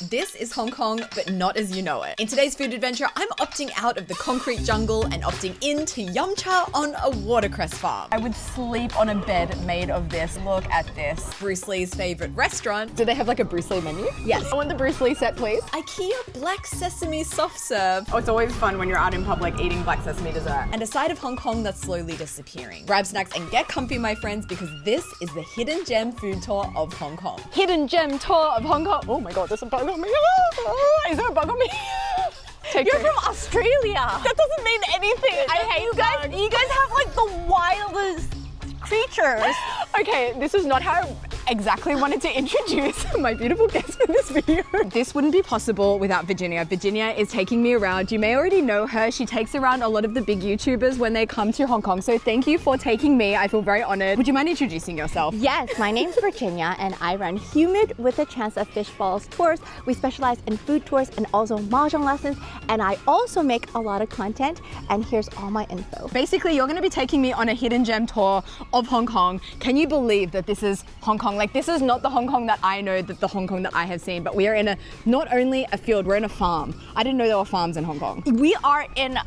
This is Hong Kong, but not as you know it. In today's food adventure, I'm opting out of the concrete jungle and opting into yamcha on a watercress farm. I would sleep on a bed made of this. Look at this. Bruce Lee's favorite restaurant. Do they have like a Bruce Lee menu? Yes. I want the Bruce Lee set, please. IKEA black sesame soft serve. Oh, it's always fun when you're out in public eating black sesame dessert. And a side of Hong Kong that's slowly disappearing. Grab snacks and get comfy, my friends, because this is the hidden gem food tour of Hong Kong. Hidden gem tour of Hong Kong. Oh my God, there's a bug on me. Is there a bug on me? You're from Australia. That doesn't mean anything. I hate you guys. You guys have like the wildest creatures. Okay, this is not how I exactly wanted to introduce my beautiful guest in this video. This wouldn't be possible without Virginia. Virginia is taking me around. You may already know her. She takes around a lot of the big YouTubers when they come to Hong Kong. So thank you for taking me. I feel very honored. Would you mind introducing yourself? Yes, my name's Virginia and I run Humid with a Chance of Fish Balls tours. We specialize in food tours and also mahjong lessons. And I also make a lot of content, and here's all my info. Basically, you're gonna be taking me on a hidden gem tour of Hong Kong. Can you believe that this is Hong Kong? Like, this is not the Hong Kong that I know, that the Hong Kong that I have seen, but we are in not only a field, we're in a farm. I didn't know there were farms in Hong Kong. We are in,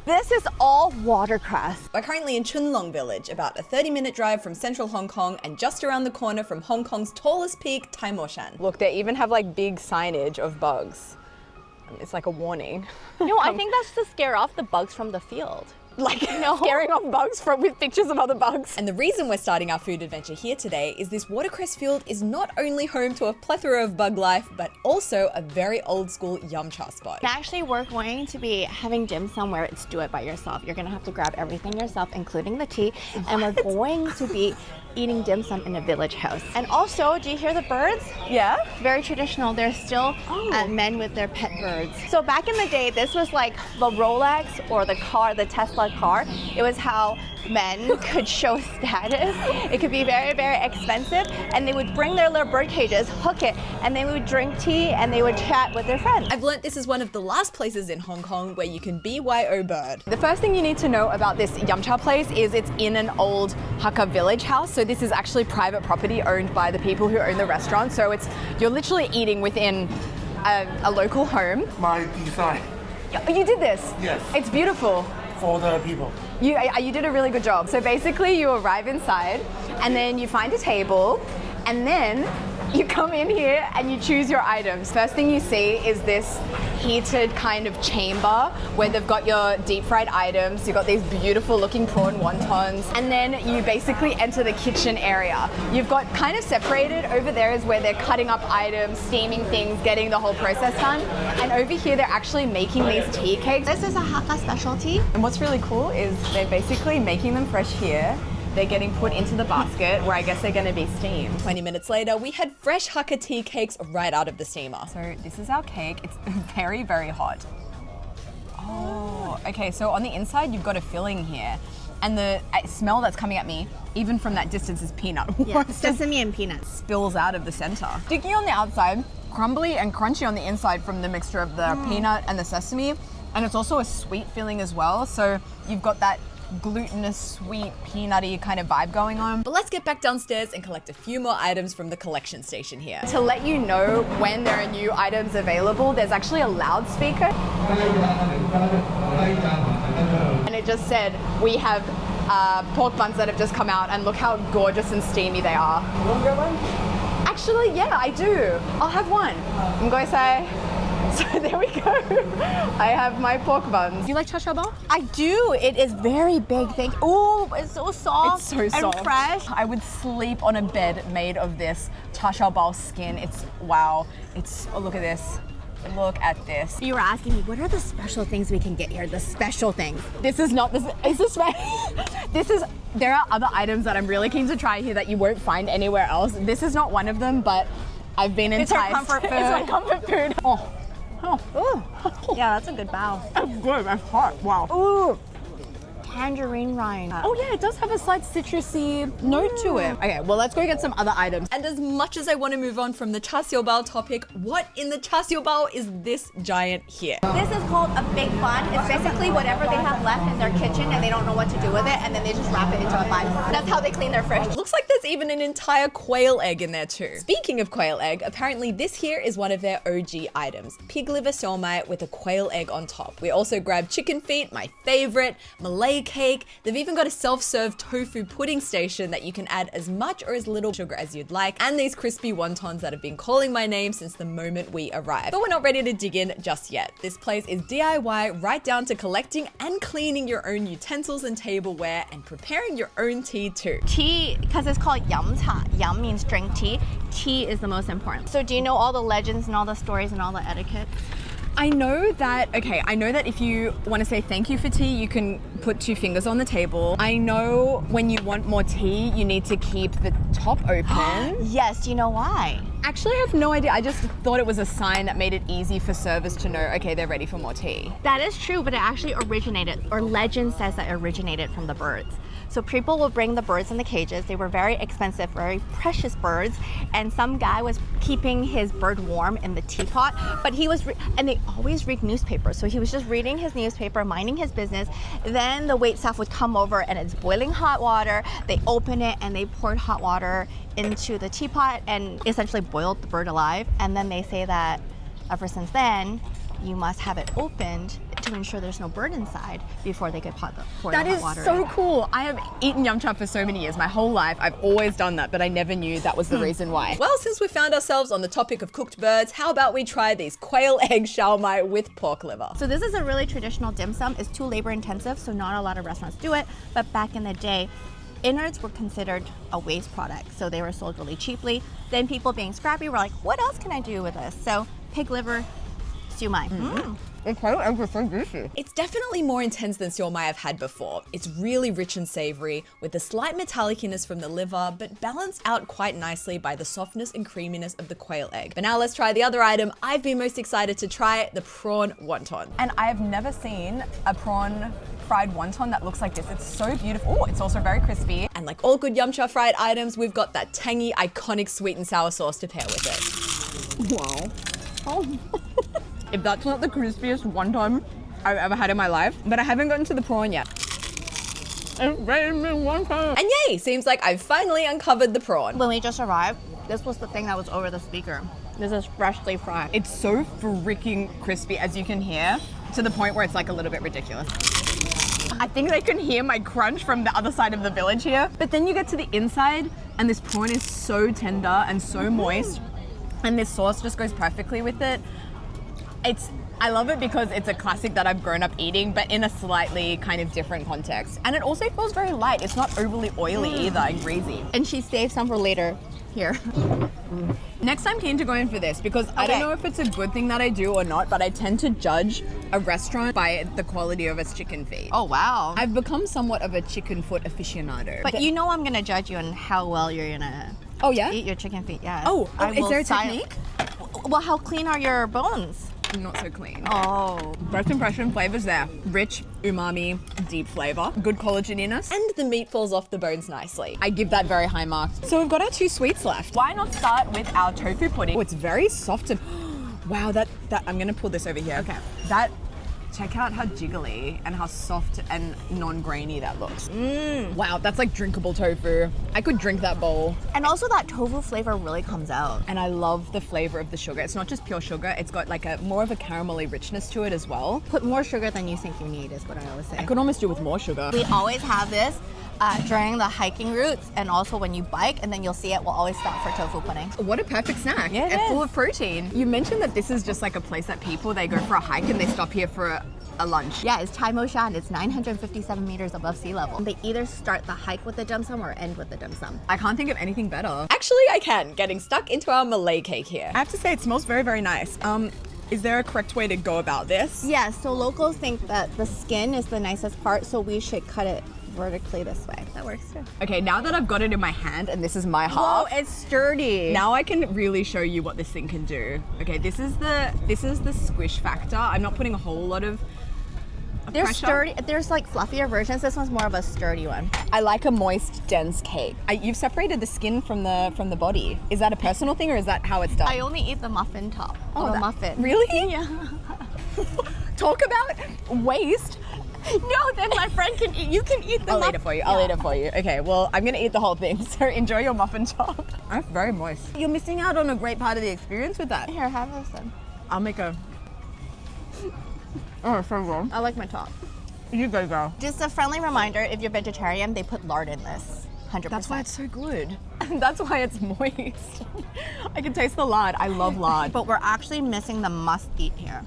this is all watercress. We're currently in Chun Long Village, about a 30-minute drive from central Hong Kong and just around the corner from Hong Kong's tallest peak, Tai Mo Shan. Look, they even have like big signage of bugs. It's like a warning. No, I think that's to scare off the bugs from the field. Like, no. Scaring off bugs with pictures of other bugs. And the reason we're starting our food adventure here today is this watercress field is not only home to a plethora of bug life, but also a very old school yamcha spot. Actually, we're going to be having dim sum where it's do it by yourself. You're gonna have to grab everything yourself, including the tea. What? And we're going to be eating dim sum in a village house. And also, do you hear the birds? Yeah. Very traditional. They're still men with their pet birds. So back in the day, this was like the Rolex or the car, the Tesla car. It was how men could show status. It could be very, very expensive. And they would bring their little bird cages, hook it, and they would drink tea and they would chat with their friends. I've learnt this is one of the last places in Hong Kong where you can BYO bird. The first thing you need to know about this yamcha place is it's in an old Hakka village house. So this is actually private property owned by the people who own the restaurant. So you're literally eating within a local home. My design. You did this? Yes. It's beautiful. For the people. You did a really good job. So basically you arrive inside and then you find a table and then you come in here and you choose your items. First thing you see is this heated kind of chamber where they've got your deep fried items. You've got these beautiful looking prawn wontons. And then you basically enter the kitchen area. You've got kind of separated. Over there is where they're cutting up items, steaming things, getting the whole process done. And over here, they're actually making these tea cakes. This is a Hakka specialty. And what's really cool is they're basically making them fresh here. They're getting put into the basket where I guess they're gonna be steamed. 20 minutes later, we had fresh Hakka tea cakes right out of the steamer. So this is our cake. It's very, very hot. Oh, okay, so on the inside, you've got a filling here. And the smell that's coming at me, even from that distance, is peanut. Yeah, sesame and peanuts. Spills out of the center. Sticky on the outside, crumbly and crunchy on the inside from the mixture of the peanut and the sesame. And it's also a sweet filling as well. So you've got that glutinous, sweet, peanutty kind of vibe going on. But let's get back downstairs and collect a few more items from the collection station here. To let you know when there are new items available, there's actually a loudspeaker. And it just said, we have pork buns that have just come out and look how gorgeous and steamy they are. You want to get one? Actually, yeah, I do. I'll have one. I'm going to say, so there we go. I have my pork buns. Do you like cha cha bao? I do. It is very big. Thank you. Oh, it's so soft. It's so soft. And fresh. I would sleep on a bed made of this cha cha bao skin. It's wow. Oh, look at this. Look at this. You were asking me, what are the special things we can get here? The special things. This is not this. Is this there are other items that I'm really keen to try here that you won't find anywhere else. This is not one of them, but I've been enticed. It's our comfort food. It's my comfort food. Oh. Oh. Yeah, that's a good bao. That's good. That's hot. Wow. Ooh. tangerine rind. Oh yeah, it does have a slight citrusy note to it. Okay, well let's go get some other items. And as much as I want to move on from the char siu bao topic, what in the char siu bao is this giant here? This is called a big bun. It's basically whatever they have left in their kitchen and they don't know what to do with it, and then they just wrap it into a bun. That's how they clean their fridge. Looks like there's even an entire quail egg in there too. Speaking of quail egg, apparently this here is one of their OG items. Pig liver siomai with a quail egg on top. We also grabbed chicken feet, my favorite, Malay cake. They've even got a self-serve tofu pudding station that you can add as much or as little sugar as you'd like, and these crispy wontons that have been calling my name since the moment we arrived. But we're not ready to dig in just yet. This place is DIY right down to collecting and cleaning your own utensils and tableware and preparing your own tea too. Tea, because it's called yamcha. Yam means drink tea. Tea is the most important. So do you know all the legends and all the stories and all the etiquette? I know that if you want to say thank you for tea, you can put 2 fingers on the table. I know when you want more tea, you need to keep the top open. Yes, do you know why? Actually, I have no idea. I just thought it was a sign that made it easy for servers to know, okay, they're ready for more tea. That is true, but it actually originated, or legend says that it originated from the birds. So people will bring the birds in the cages. They were very expensive, very precious birds. And some guy was keeping his bird warm in the teapot, but he was, and they always read newspapers. So he was just reading his newspaper, minding his business. Then the wait staff would come over and it's boiling hot water. They open it and they poured hot water into the teapot and essentially boiled the bird alive. And then they say that ever since then, you must have it opened to ensure there's no bird inside before they could pour the hot water. That is so cool. I have eaten yamcha for so many years. My whole life, I've always done that, but I never knew that was the reason why. Well, since we found ourselves on the topic of cooked birds, how about we try these quail egg siomai with pork liver? So this is a really traditional dim sum. It's too labor intensive, so not a lot of restaurants do it. But back in the day, innards were considered a waste product, so they were sold really cheaply. Then people being scrappy were like, what else can I do with this? So pig liver, siomai. The quail eggs are so juicy. It's definitely more intense than siomai I've had before. It's really rich and savory, with a slight metallicness from the liver, but balanced out quite nicely by the softness and creaminess of the quail egg. But now let's try the other item I've been most excited to try, the prawn wonton. And I have never seen a prawn fried wonton that looks like this. It's so beautiful. Oh, it's also very crispy. And like all good yamcha fried items, we've got that tangy, iconic sweet and sour sauce to pair with it. Wow. Oh. If that's not the crispiest wonton I've ever had in my life, but I haven't gotten to the prawn yet. And yay, seems like I've finally uncovered the prawn. When we just arrived, this was the thing that was over the speaker. This is freshly fried. It's so freaking crispy, as you can hear, to the point where it's like a little bit ridiculous. I think they can hear my crunch from the other side of the village here. But then you get to the inside and this prawn is so tender and so moist, and this sauce just goes perfectly with it. I love it because it's a classic that I've grown up eating, but in a slightly kind of different context. And it also feels very light. It's not overly oily either and greasy. And she saved some for later. Here. Next, I'm keen to go in for this because I don't know if it's a good thing that I do or not, but I tend to judge a restaurant by the quality of its chicken feet. Oh, wow. I've become somewhat of a chicken foot aficionado. But you know I'm going to judge you on how well you're going to eat your chicken feet, yeah. Oh, is there a technique? Well, how clean are your bones? Not so clean. Oh. First impression, flavors there. Rich, umami, deep flavor, good collageniness. And the meat falls off the bones nicely. I give that very high marks. So we've got our 2 sweets left. Why not start with our tofu pudding? Oh, it's very soft and wow, that I'm gonna pull this over here. Okay. Check out how jiggly and how soft and non-grainy that looks. Wow, that's like drinkable tofu. I could drink that bowl. And also that tofu flavor really comes out. And I love the flavor of the sugar. It's not just pure sugar, it's got like a more of a caramelly richness to it as well. Put more sugar than you think you need is what I always say. I could almost do with more sugar. We always have this during the hiking routes and also when you bike, and then you'll see it, we'll always stop for tofu pudding. What a perfect snack. Yeah, it and is. Full of protein. You mentioned that this is just like a place that they go for a hike and they stop here for a lunch. Yeah, it's Chai Mo Shan. It's 957 meters above sea level. They either start the hike with the dim sum or end with the dim sum. I can't think of anything better. Actually, I can. Getting stuck into our Malay cake here. I have to say it smells very, very nice. Is there a correct way to go about this? Yeah, so locals think that the skin is the nicest part, so we should cut it vertically this way. That works too. Okay, now that I've got it in my hand and this is my half. Oh, it's sturdy. Now I can really show you what this thing can do. Okay, this is the squish factor. I'm not putting a whole lot of They're pressure. sturdy. There's like fluffier versions. This one's more of a sturdy one. I like a moist, dense cake. You've separated the skin from the body. Is that a personal thing or is that how it's done? I only eat the muffin top of a muffin. Really? Yeah. Talk about waste. No, then my friend can eat. You can eat the I'll muffin. eat it for you. I'll eat it for you. Okay, well, I'm gonna eat the whole thing. So enjoy your muffin top. That's very moist. You're missing out on a great part of the experience with that. Here, have this then. I'll make a. Oh, it's so good. I like my top. You go, girl. Just a friendly reminder, if you're vegetarian, they put lard in this. 100%. That's why it's so good. That's why it's moist. I can taste the lard. I love lard. But we're actually missing the must-eat here.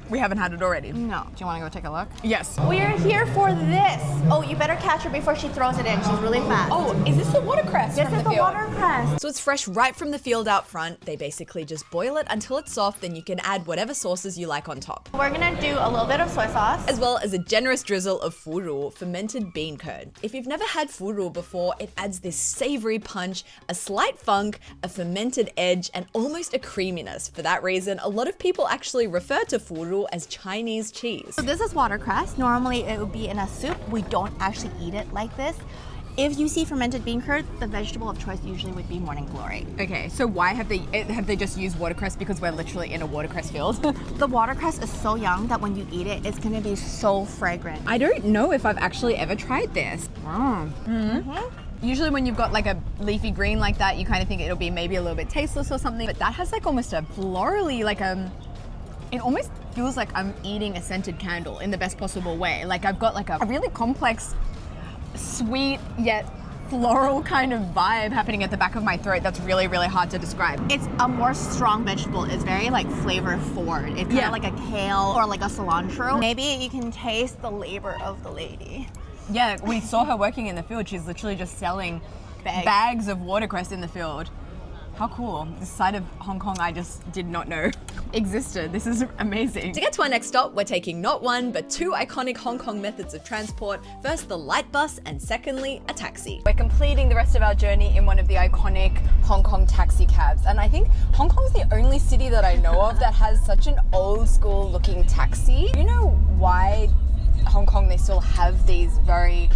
We haven't had it already. No. Do you want to go take a look? Yes. We're here for this. Oh, you better catch her before she throws it in. She's really fast. Oh, is this the watercress this from is the the field? watercress. So it's fresh right from the field out front. They basically just boil it until it's soft, then you can add whatever sauces you like on top. We're gonna do a little bit of soy sauce. As well as a generous drizzle of furu, fermented bean curd. If you've never had furu before, it adds this savory punch, a slight funk, a fermented edge, and almost a creaminess. For that reason, a lot of people actually refer to furu as Chinese cheese. So this is watercress. Normally it would be in a soup. We don't actually eat it like this. If you see fermented bean curd, the vegetable of choice usually would be morning glory. Okay, so why have they just used watercress because we're literally in a watercress field? The watercress is so young that when you eat it, it's gonna be so fragrant. I don't know if I've actually ever tried this. Usually when you've got like a leafy green like that, you kind of think it'll be maybe a little bit tasteless or something, but that has like almost a florally, like it almost feels like I'm eating a scented candle in the best possible way. Like I've got like a really complex, sweet yet floral kind of vibe happening at the back of my throat that's really, really hard to describe. It's a more strong vegetable. It's very like flavor forward. It's kind of like a kale or like a cilantro. Maybe you can taste the labor of the lady. Yeah, we saw her working in the field. She's literally just selling bags of watercress in the field. How cool. This side of Hong Kong I just did not know existed. This is amazing. To get to our next stop, we're taking not one, but two iconic Hong Kong methods of transport. First, the light bus, and secondly, a taxi. We're completing the rest of our journey in one of the iconic Hong Kong taxi cabs. And I think Hong Kong's the only city that I know of that has such an old school looking taxi. Do you know why Hong Kong they still have these very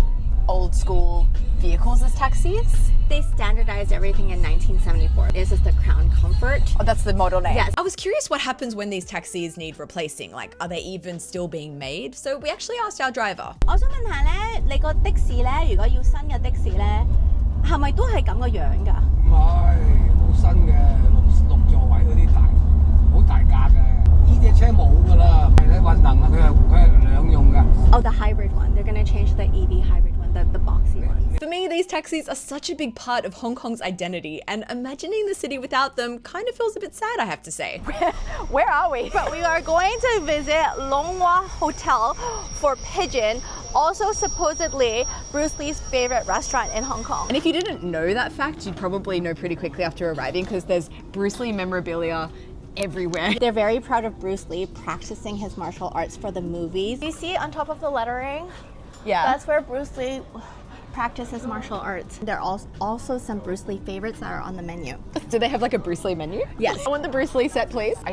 old school vehicles as taxis? They standardized everything in 1974. This is the Crown Comfort. Oh, that's the model name. Yes. I was curious what happens when these taxis need replacing. Like, are they even still being made? So we actually asked our driver. 我想問下咧，你個的士咧，如果要新嘅的士咧，係咪都係咁個樣㗎？唔係，好新嘅六座位嗰啲大，好大架嘅。呢隻車冇㗎啦，係睇運能啊，佢係兩用㗎。Oh, the hybrid one. They're gonna change the EV hybrid one, the boxy one. For me, these taxis are such a big part of Hong Kong's identity, and imagining the city without them kind of feels a bit sad, I have to say. Where are we? But we are going to visit Long Hua Hotel for Pigeon, also supposedly Bruce Lee's favorite restaurant in Hong Kong. And if you didn't know that fact, you'd probably know pretty quickly after arriving because there's Bruce Lee memorabilia everywhere. They're very proud of Bruce Lee practicing his martial arts for the movies. You see on top of the lettering? Yeah. That's where Bruce Lee practices martial arts. There are also some Bruce Lee favorites that are on the menu. Do they have like a Bruce Lee menu? Yes. I want the Bruce Lee set, please. I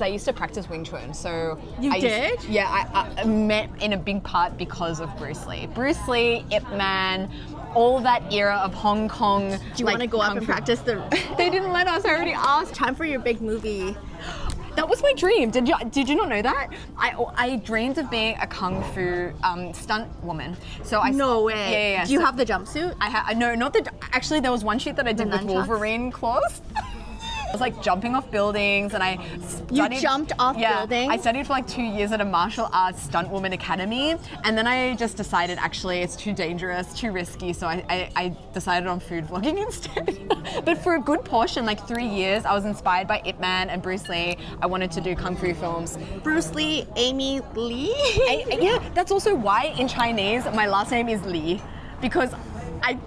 used to practice Wing Chun, so You did? I met in a big part because of Bruce Lee. Bruce Lee, Ip Man, all that era of Hong Kong. Do you want to go up and practice the... They didn't let us. I already asked. Time for your big movie. That was my dream. Did you not know that? I dreamed of being a kung fu stunt woman. So No way. Yeah. Do you have the jumpsuit? No, not the. Actually, there was one shoot that I did with nunchucks? Wolverine claws. I was like jumping off buildings, and I studied. You jumped off buildings? I studied for like 2 years at a martial arts stunt woman academy, and then I just decided actually it's too dangerous, too risky, so I decided on food vlogging instead. But for a good portion, like 3 years, I was inspired by Ip Man and Bruce Lee. I wanted to do kung fu films. Bruce Lee, Amy Lee? Yeah, that's also why in Chinese my last name is Lee, because I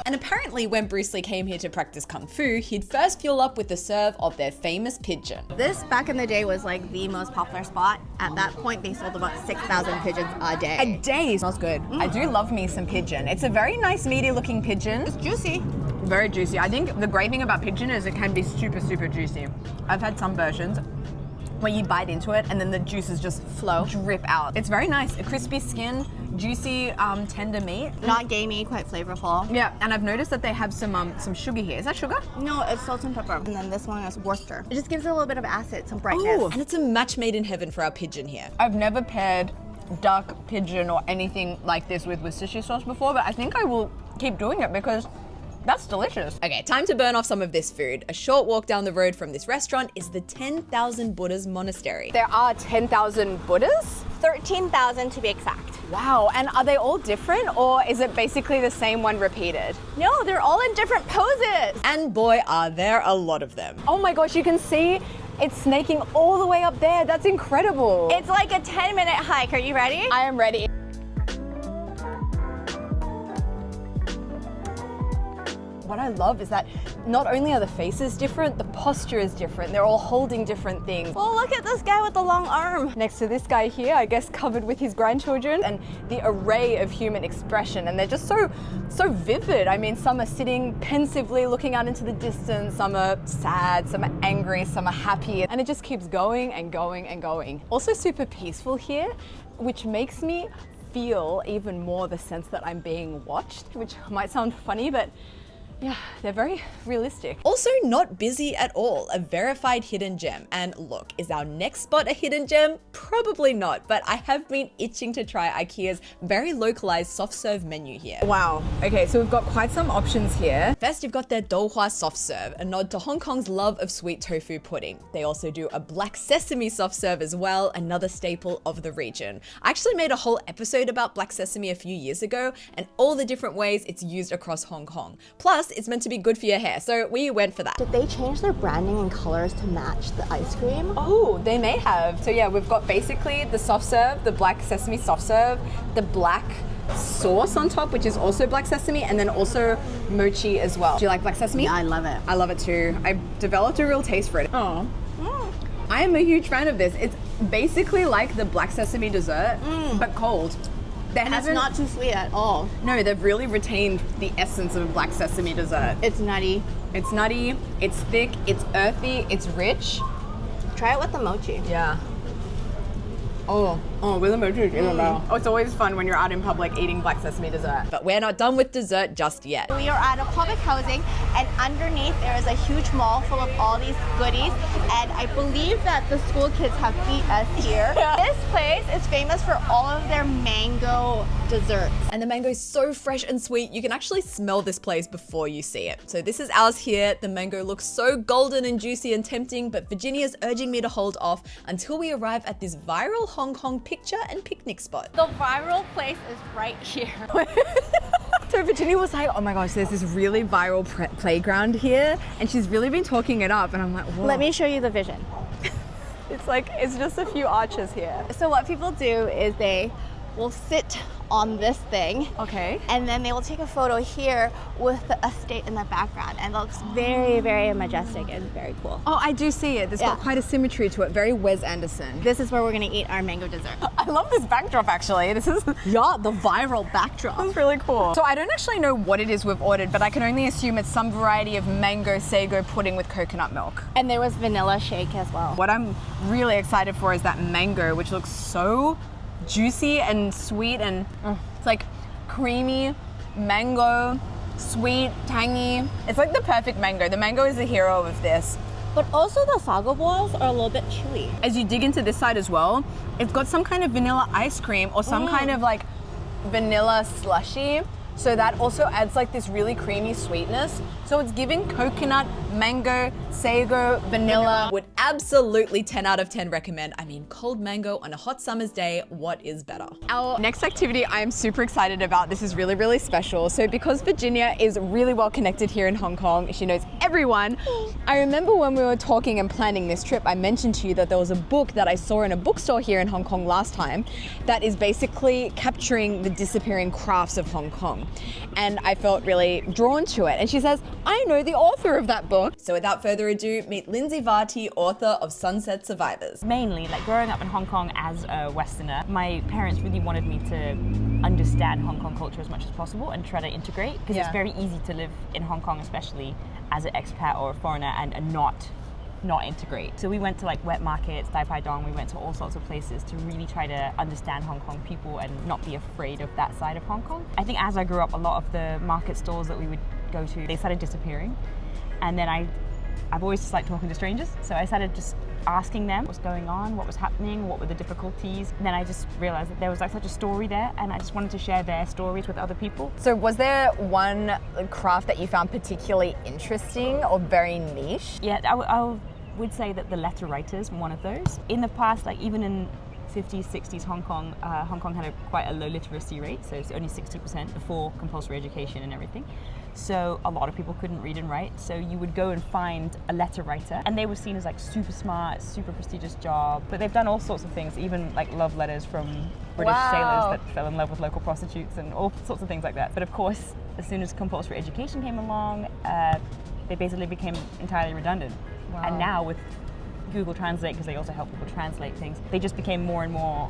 And apparently when Bruce Lee came here to practice Kung Fu, he'd first fuel up with the serve of their famous pigeon. This back in the day was like the most popular spot. At that point, they sold about 6,000 pigeons a day. A day smells good. I do love me some pigeon. It's a very nice meaty looking pigeon. It's juicy. Very juicy. I think the great thing about pigeon is it can be super, super juicy. I've had some versions. where you bite into it and then the juices just Flow. drip out. It's very nice. A crispy skin, juicy, tender meat. Not gamey, quite flavorful. Yeah, and I've noticed that they have some sugar here. Is that sugar? No, it's salt and pepper. And then this one is Worcester. It just gives it a little bit of acid, some brightness. And it's a match made in heaven for our pigeon here. I've never paired duck, pigeon, or anything like this with Worcestershire sauce before, but I think I will keep doing it because that's delicious. Okay, time to burn off some of this food. A short walk down the road from this restaurant is the 10,000 Buddhas Monastery. There are 10,000 Buddhas? 13,000 to be exact. Wow, and are they all different or is it basically the same one repeated? No, they're all in different poses. And boy, are there a lot of them. Oh my gosh, you can see it's snaking all the way up there. That's incredible. It's like a 10-minute hike. Are you ready? I am ready. What I love is that not only are the faces different, the posture is different. They're all holding different things. Well, look at this guy with the long arm. Next to this guy here, I guess covered with his grandchildren, and the array of human expression, and they're just so vivid. I mean, some are sitting pensively looking out into the distance, some are sad, some are angry, some are happy, and it just keeps going and going and going. Also super peaceful here, which makes me feel even more the sense that I'm being watched, which might sound funny, but yeah, they're very realistic. Also not busy at all, a verified hidden gem. And look, is our next spot a hidden gem? Probably not, but I have been itching to try IKEA's very localized soft serve menu here. Wow. Okay, so we've got quite some options here. First, you've got their douhua soft serve, a nod to Hong Kong's love of sweet tofu pudding. They also do a black sesame soft serve as well, another staple of the region. I actually made a whole episode about black sesame a few years ago and all the different ways it's used across Hong Kong. Plus, it's meant to be good for your hair, so we went for that. Did they change their branding and colors to match the ice cream? Oh, they may have. So yeah, we've got basically the soft serve, the black sesame soft serve, the black sauce on top, which is also black sesame, and then also mochi as well. Do you like black sesame? Yeah, I love it. I love it too. I developed a real taste for it. Oh. I am a huge fan of this. It's basically like the black sesame dessert, but cold. And it's not too sweet at all. No, they've really retained the essence of a black sesame dessert. It's nutty. It's nutty, it's thick, it's earthy, it's rich. Try it with the mochi. Yeah. Oh, with the mochi in the mouth. Oh, it's always fun when you're out in public eating black sesame dessert. But we're not done with dessert just yet. We are at a public housing, and underneath there is a huge mall full of all these goodies, and I believe that the school kids have beat us here. This place is famous for all of their mango desserts. And the mango is so fresh and sweet, you can actually smell this place before you see it. So this is ours here. The mango looks so golden and juicy and tempting, but Virginia's urging me to hold off until we arrive at this viral Hong Kong picture and picnic spot. The viral place is right here. So Virginia was like, oh my gosh, there's this really viral playground here, and she's really been talking it up, and I'm like, whoa. Let me show you the vision. It's like, it's just a few arches here. So what people do is they will sit on this thing. Okay. And then they will take a photo here with the estate in the background, and it looks very, very majestic and very cool. Oh, I do see it. There's got quite a symmetry to it. Very Wes Anderson. This is where we're gonna eat our mango dessert. I love this backdrop actually. This is The viral backdrop. That's really cool. So I don't actually know what it is we've ordered, but I can only assume it's some variety of mango sago pudding with coconut milk. And there was vanilla shake as well. What I'm really excited for is that mango, which looks so juicy and sweet, and it's like creamy mango, sweet, tangy. It's like the perfect mango. The mango is the hero of this. But also the sago balls are a little bit chewy. As you dig into this side as well, it's got some kind of vanilla ice cream or some kind of like vanilla slushy. So that also adds like this really creamy sweetness. So it's giving coconut, mango, sago, vanilla. Would absolutely 10 out of 10 recommend. I mean, cold mango on a hot summer's day, what is better? Our next activity I am super excited about. This is really, really special. So because Virginia is really well connected here in Hong Kong, she knows everyone. I remember when we were talking and planning this trip, I mentioned to you that there was a book that I saw in a bookstore here in Hong Kong last time that is basically capturing the disappearing crafts of Hong Kong. And I felt really drawn to it. And she says, I know the author of that book. So without further ado, meet Lindsay Vati, author of Sunset Survivors. Mainly, like growing up in Hong Kong as a Westerner, my parents really wanted me to understand Hong Kong culture as much as possible and try to integrate, because it's very easy to live in Hong Kong, especially as an expat or a foreigner, and not not integrate. So we went to like wet markets, Dai Pai Dong, we went to all sorts of places to really try to understand Hong Kong people and not be afraid of that side of Hong Kong. I think as I grew up, a lot of the market stalls that we would go to, they started disappearing. And then I've always just liked talking to strangers, so I started just asking them what's going on, what was happening, what were the difficulties. And then I just realized that there was like such a story there, and I just wanted to share their stories with other people. So was there one craft that you found particularly interesting or very niche? Yeah, I would say that the letter writers were one of those. In the past, like even in 50s, 60s Hong Kong had quite a low literacy rate, so it's only 60% before compulsory education and everything. So a lot of people couldn't read and write, so you would go and find a letter writer, and they were seen as like super smart, super prestigious job. But they've done all sorts of things, even like love letters from British sailors that fell in love with local prostitutes and all sorts of things like that. But of course, as soon as compulsory education came along, they basically became entirely redundant. Wow. And now with Google Translate, because they also help people translate things, they just became more and more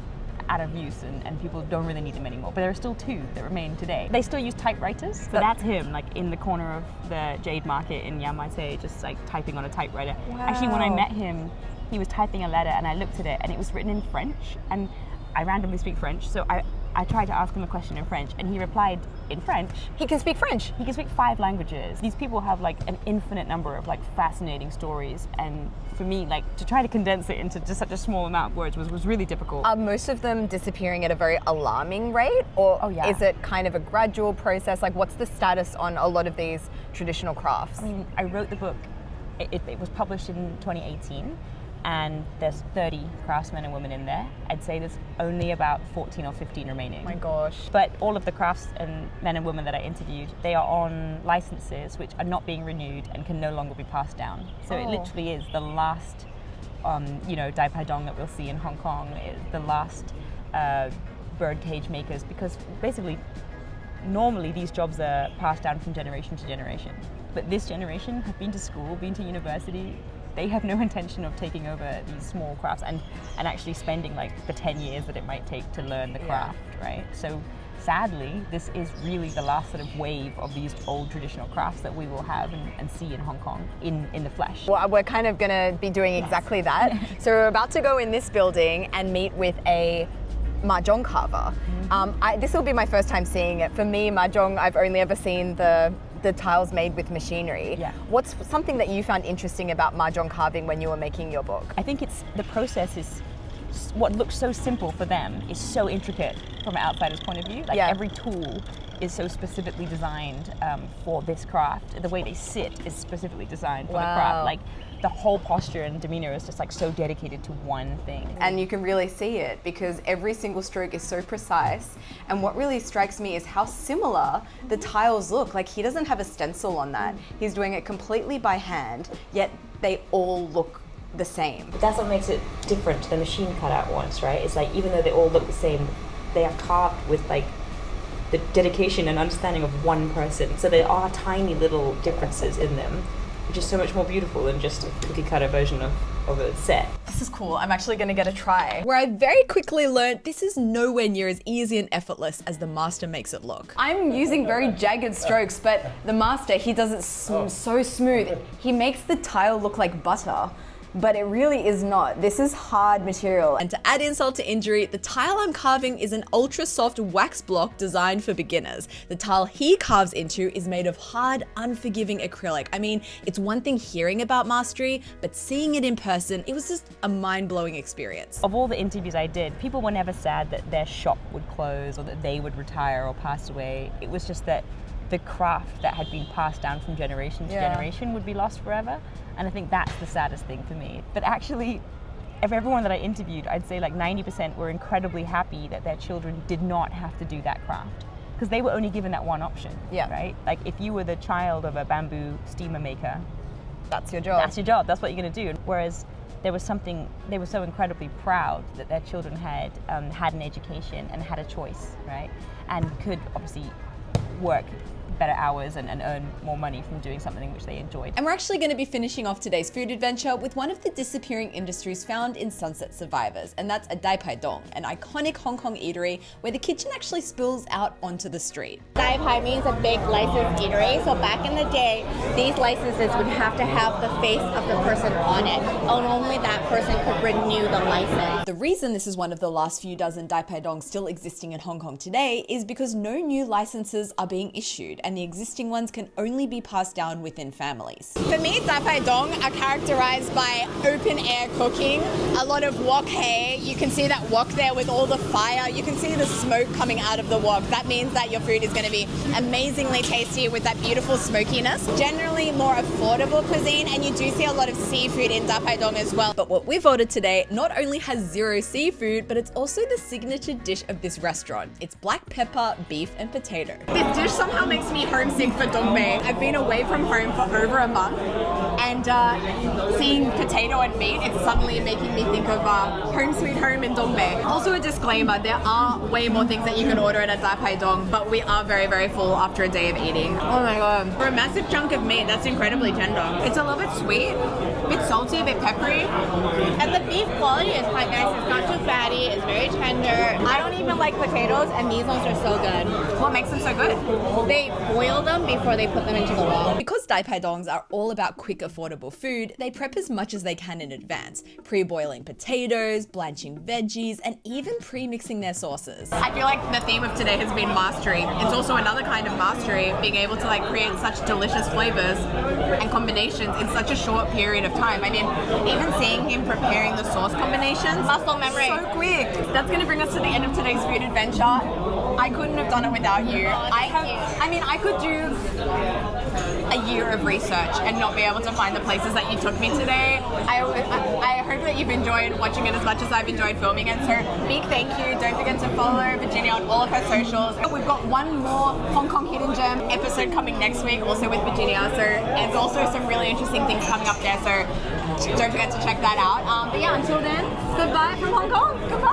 out of use, and people don't really need them anymore. But there are still two that remain today. They still use typewriters. So that's him, like in the corner of the Jade Market in Yamcha, just like typing on a typewriter. Wow. Actually, when I met him, he was typing a letter, and I looked at it, and it was written in French, and I randomly speak French, so I tried to ask him a question in French, and he replied in French. He can speak French. He can speak 5 languages. These people have like an infinite number of like fascinating stories, and for me, like to try to condense it into just such a small amount of words was really difficult. Are most of them disappearing at a very alarming rate, or is it kind of a gradual process? Like, what's the status on a lot of these traditional crafts? I mean, I wrote the book. It was published in 2018. And there's 30 craftsmen and women in there. I'd say there's only about 14 or 15 remaining. Oh my gosh. But all of the crafts and men and women that I interviewed, they are on licenses which are not being renewed and can no longer be passed down. So it literally is the last, Dai Pai Dong that we'll see in Hong Kong, is the last bird cage makers, because basically, normally these jobs are passed down from generation to generation. But this generation have been to school, been to university. They have no intention of taking over these small crafts and actually spending like the 10 years that it might take to learn the craft, right? So sadly, this is really the last sort of wave of these old traditional crafts that we will have and see in Hong Kong in the flesh. Well, we're kind of gonna be doing exactly that. So we're about to go in this building and meet with a mahjong carver. This will be my first time seeing it. For me, mahjong, I've only ever seen the tiles made with machinery. Yeah. What's something that you found interesting about mahjong carving when you were making your book? I think it's the process is what looks so simple for them is so intricate from an outsider's point of view. Like every tool is so specifically designed for this craft. The way they sit is specifically designed for the craft. Like the whole posture and demeanor is just like so dedicated to one thing. And you can really see it because every single stroke is so precise. And what really strikes me is how similar the tiles look. Like he doesn't have a stencil on that. He's doing it completely by hand, yet they all look the same. That's what makes it different to the machine cutout ones, right? It's like even though they all look the same, they are carved with like the dedication and understanding of one person. So there are tiny little differences in them, which is so much more beautiful than just a cookie cutter version of a set. This is cool. I'm actually gonna get a try. Where I very quickly learned this is nowhere near as easy and effortless as the master makes it look. I'm using very jagged strokes, but the master, he does it so smooth. He makes the tile look like butter. But it really is not. This is hard material. And to add insult to injury, the tile I'm carving is an ultra soft wax block designed for beginners. The tile he carves into is made of hard, unforgiving acrylic. I mean, it's one thing hearing about mastery, but seeing it in person, it was just a mind-blowing experience. Of all the interviews I did, people were never sad that their shop would close or that they would retire or pass away. It was just that the craft that had been passed down from generation to generation would be lost forever. And I think that's the saddest thing for me. But actually, of everyone that I interviewed, I'd say like 90% were incredibly happy that their children did not have to do that craft, because they were only given that one option, right? Like if you were the child of a bamboo steamer maker, that's your job. That's your job, that's what you're gonna do. Whereas there was something, they were so incredibly proud that their children had an education and had a choice, right? And could obviously work better hours and earn more money from doing something which they enjoyed. And we're actually going to be finishing off today's food adventure with one of the disappearing industries found in Sunset Survivors, and that's a Dai Pai Dong, an iconic Hong Kong eatery where the kitchen actually spills out onto the street. Dai Pai means a big licensed eatery. So back in the day, these licenses would have to have the face of the person on it, and only that person could renew the license. The reason this is one of the last few dozen Dai Pai Dongs still existing in Hong Kong today is because no new licenses are being issued, and the existing ones can only be passed down within families. For me, Dai Pai Dong are characterized by open air cooking, a lot of wok hei. You can see that wok there with all the fire. You can see the smoke coming out of the wok. That means that your food is going to be amazingly tasty with that beautiful smokiness. Generally more affordable cuisine, and you do see a lot of seafood in Dai Pai Dong as well. But what we've ordered today not only has zero seafood, but it's also the signature dish of this restaurant. It's black pepper, beef, and potato. This dish somehow makes me homesick for Dong Bei. I've been away from home for over a month, and seeing potato and meat, it's suddenly making me think of home sweet home in Dong Bei. Also a disclaimer, there are way more things that you can order at a Dai Pai Dong, but we are very, very full after a day of eating. Oh my god. For a massive chunk of meat, that's incredibly tender. It's a little bit sweet, a bit salty, a bit peppery. And the beef quality is quite nice. It's not too fatty. It's very tender. I don't even like potatoes, and these ones are so good. What makes them so good? They boil them before they put them into the wok. Because Dai Pai Dongs are all about quick, affordable food, they prep as much as they can in advance, pre-boiling potatoes, blanching veggies, and even pre-mixing their sauces. I feel like the theme of today has been mastery. It's also another kind of mastery, being able to like create such delicious flavors and combinations in such a short period of time. I mean, even seeing him preparing the sauce combinations, Muscle memory. so quick. That's going to bring us to the end of today's food adventure. I couldn't have done it without you. I could do a year of research and not be able to find the places that you took me today. I hope that you've enjoyed watching it as much as I've enjoyed filming it. So big thank you. Don't forget to follow Virginia on all of her socials. We've got one more Hong Kong Hidden Gem episode coming next week, also with Virginia. So there's also some really interesting things coming up there. So don't forget to check that out. But yeah, until then, goodbye from Hong Kong. Goodbye.